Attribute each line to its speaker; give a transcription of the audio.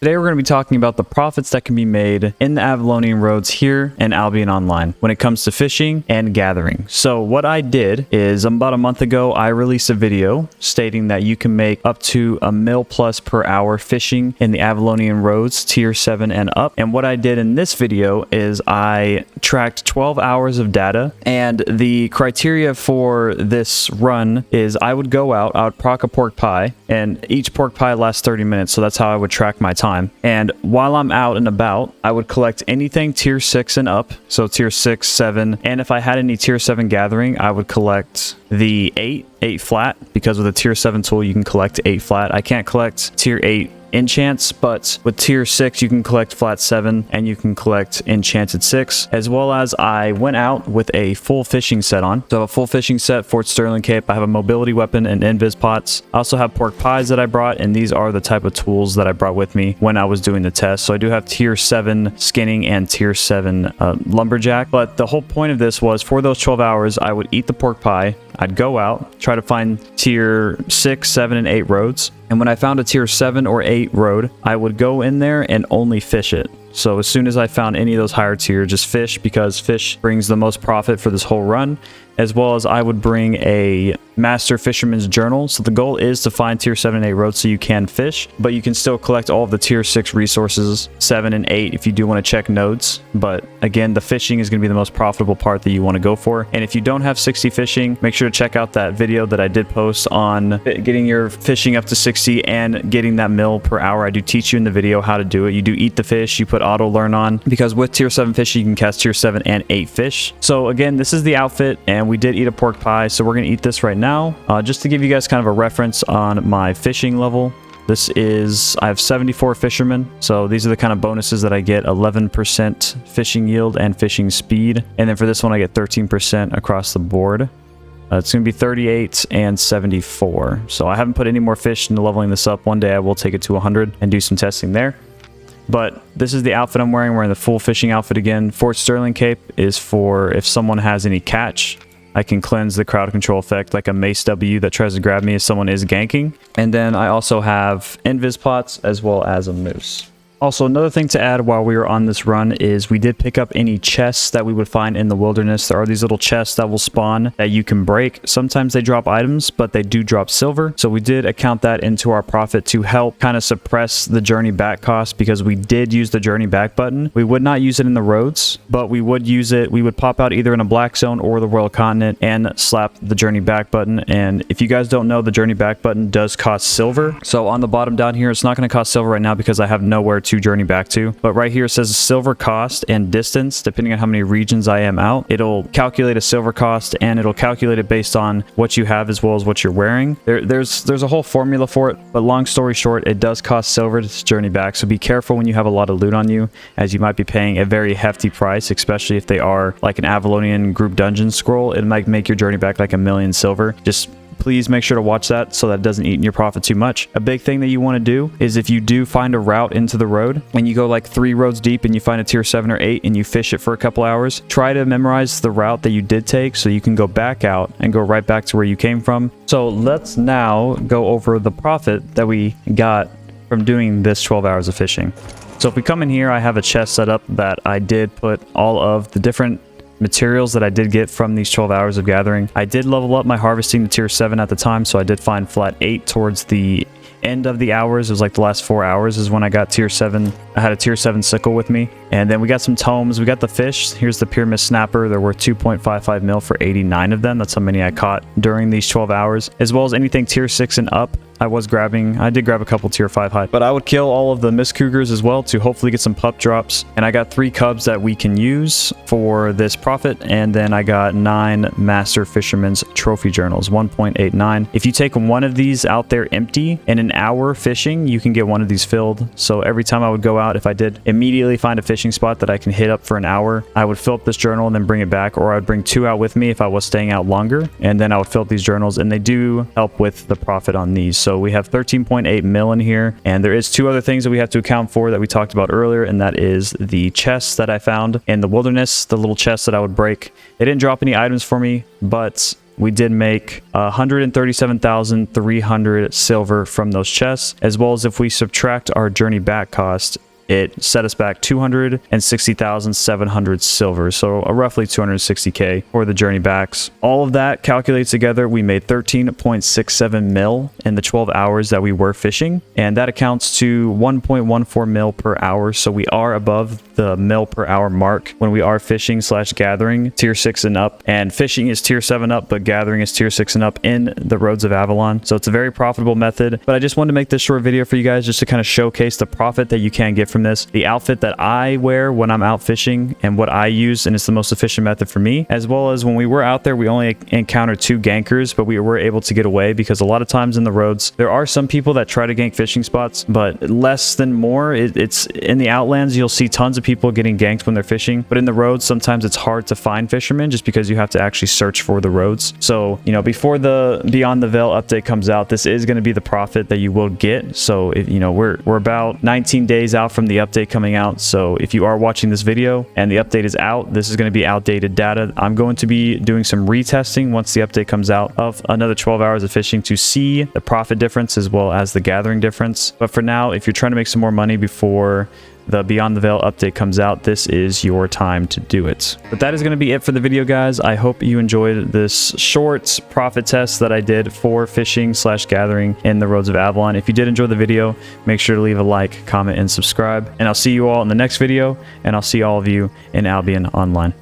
Speaker 1: Today we're going to be talking about the profits that can be made in the Avalonian roads here in Albion Online when it comes to fishing and gathering. So what I did is about a month ago, I released a video stating that you can make up to $1 mil plus per hour fishing in the Avalonian roads tier 7 and up. And what I did in this video is I tracked 12 hours of data, and the criteria for this run is I would go out, I would proc a pork pie, and each pork pie lasts 30 minutes. So that's how I would track my time. And while I'm out and about, I would collect anything tier 6 and up. So tier 6, 7. And if I had any tier 7 gathering, I would collect the 8 flat, because with a tier 7 tool, you can collect 8 flat. I can't collect tier 8 enchants, but with tier 6 you can collect flat 7 and you can collect enchanted 6, as well as I went out with a full fishing set on. So I have a full fishing set, Fort Sterling cape, I have a mobility weapon and invis pots. I also have pork pies that I brought, and these are the type of tools that I brought with me when I was doing the test. So I do have tier 7 skinning and tier 7 lumberjack, but the whole point of this was for those 12 hours I would eat the pork pie, I'd go out, try to find tier 6, 7, and 8 roads. And when I found a tier 7 or 8 road, I would go in there and only fish it. So as soon as I found any of those higher tier, just fish, because fish brings the most profit for this whole run, as well as I would bring a master fisherman's journal. So the goal is to find tier 7 and 8 roads so you can fish, but you can still collect all of the tier 6 resources, 7 and 8 if you do want to check nodes. But again, the fishing is going to be the most profitable part that you want to go for. And if you don't have 60 fishing, make sure to check out that video that I did post on getting your fishing up to 60 and getting that mil per hour. I do teach you in the video how to do it. You do eat the fish, you put auto learn on, because with tier 7 fishing you can catch tier 7 and 8 fish. So again, this is the outfit, and we did eat a pork pie, so we're going to eat this right now. Just to give you guys kind of a reference on my fishing level, this is, I have 74 fishermen, so these are the kind of bonuses that I get: 11% fishing yield and fishing speed, and then for this one I get 13% across the board. It's going to be 38 and 74, so I haven't put any more fish into leveling this up. One day I will take it to 100 and do some testing there. But this is the outfit I'm wearing. We're in the full fishing outfit again. Fort Sterling cape is for if someone has any catch, I can cleanse the crowd control effect like a Mace W that tries to grab me if someone is ganking. And then I also have invis pots as well as a moose. Also, another thing to add while we were on this run is we did pick up any chests that we would find in the wilderness. There are these little chests that will spawn that you can break. Sometimes they drop items, but they do drop silver. So we did account that into our profit to help kind of suppress the journey back cost, because we did use the journey back button. We would not use it in the roads, but we would use it. We would pop out either in a black zone or the Royal Continent and slap the journey back button. And if you guys don't know, the journey back button does cost silver. So on the bottom down here, it's not going to cost silver right now because I have nowhere to journey back to, but right here it says silver cost and distance. Depending on how many regions I am out, it'll calculate a silver cost, and it'll calculate it based on what you have as well as what you're wearing. There's a whole formula for it, but long story short, it does cost silver to journey back. So be careful when you have a lot of loot on you, as you might be paying a very hefty price, especially if they are like an Avalonian group dungeon scroll. It might make your journey back like 1 million silver. Just please make sure to watch that so that it doesn't eat in your profit too much. A big thing that you want to do is if you do find a route into the road and you go like 3 roads deep and you find a tier 7 or 8 and you fish it for a couple hours, try to memorize the route that you did take so you can go back out and go right back to where you came from. So let's now go over the profit that we got from doing this 12 hours of fishing. So if we come in here, I have a chest set up that I did put all of the different materials that I did get from these 12 hours of gathering. I did level up my harvesting to tier 7 at the time, so I did find flat 8 towards the end of the hours. It was like the last 4 hours is when I got tier 7. I had a tier 7 sickle with me, and then we got some tomes. We got the fish. Here's the pyramid snapper. There were 2.55 mil for 89 of them. That's how many I caught during these 12 hours, as well as anything tier 6 and up. I did grab a couple tier 5 high, but I would kill all of the mist cougars as well to hopefully get some pup drops. And I got 3 cubs that we can use for this profit, and then I got 9 master fisherman's trophy journals, 1.89. If you take one of these out there empty in an hour fishing, you can get one of these filled. So every time I would go out, if I did immediately find a fishing spot that I can hit up for an hour, I would fill up this journal and then bring it back, or I would bring 2 out with me if I was staying out longer, and then I would fill up these journals, and they do help with the profit on these. So we have 13.8 mil in here, and there is 2 other things that we have to account for that we talked about earlier, and that is the chests that I found in the wilderness, the little chests that I would break. They didn't drop any items for me, but we did make 137,300 silver from those chests, as well as if we subtract our journey back cost, it set us back 260,700 silver, so roughly 260k for the journey backs. All of that calculates together, we made 13.67 mil in the 12 hours that we were fishing, and that accounts to 1.14 mil per hour, so we are above the mil per hour mark when we are fishing / gathering tier 6 and up. And fishing is tier 7 up, but gathering is tier 6 and up in the Roads of Avalon, so it's a very profitable method. But I just wanted to make this short video for you guys just to kind of showcase the profit that you can get from this, the outfit that I wear when I'm out fishing and what I use, and it's the most efficient method for me. As well as when we were out there, we only encountered 2 gankers, but we were able to get away because a lot of times in the roads there are some people that try to gank fishing spots, but less than more. It's in the outlands, you'll see tons of people getting ganked when they're fishing, but in the roads sometimes it's hard to find fishermen just because you have to actually search for the roads. So, you know, before the Beyond the Veil update comes out, this is going to be the profit that you will get. So if, you know, we're about 19 days out from the update coming out, so if you are watching this video and the update is out, this is going to be outdated data. I'm going to be doing some retesting once the update comes out of another 12 hours of fishing to see the profit difference as well as the gathering difference. But for now, if you're trying to make some more money before the Beyond the Veil update comes out, this is your time to do it. But that is going to be it for the video, guys. I hope you enjoyed this short profit test that I did for fishing / gathering in the Roads of Avalon. If you did enjoy the video, make sure to leave a like, comment, and subscribe. And I'll see you all in the next video, and I'll see all of you in Albion Online.